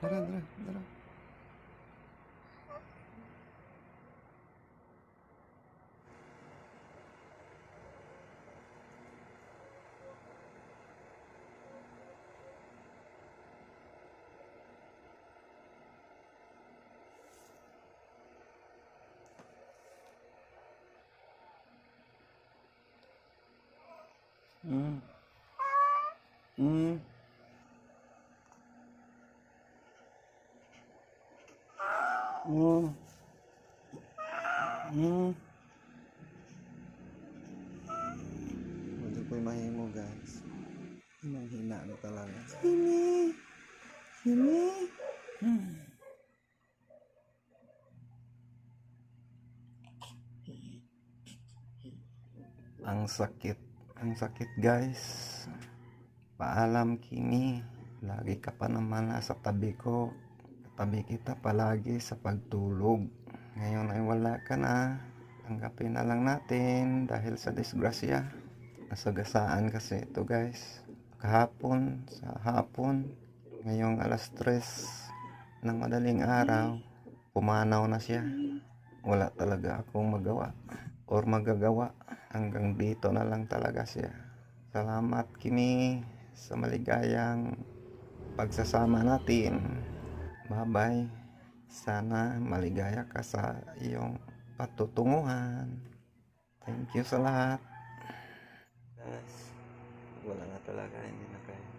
Dara, dara, dara. Hmm. Hmm. Hmm. Hmm. Medyo ko'y mahimo guys. Hina na talaga. Hini. Hini. Ang sakit. Ang sakit guys. Paalam Kimi. Lagi ka pa naman nasa tabi ko. Tabi kita palagi sa pagtulog. Ngayon ay wala ka na. Tanggapin na lang natin dahil sa disgrasya. Nasagasaan kasi ito guys. Kahapon, sa hapon, ngayong alas 3 ng madaling araw, pumanaw na siya. Wala talaga akong magawa or magagawa. Hanggang dito na lang talaga siya. Salamat Kimi sa maligayang pagsasama natin. Bye-bye. Sana maligaya ka sa iyong patutunguhan. Thank you sa lahat. Guys, wala na talaga, hindi na kaya.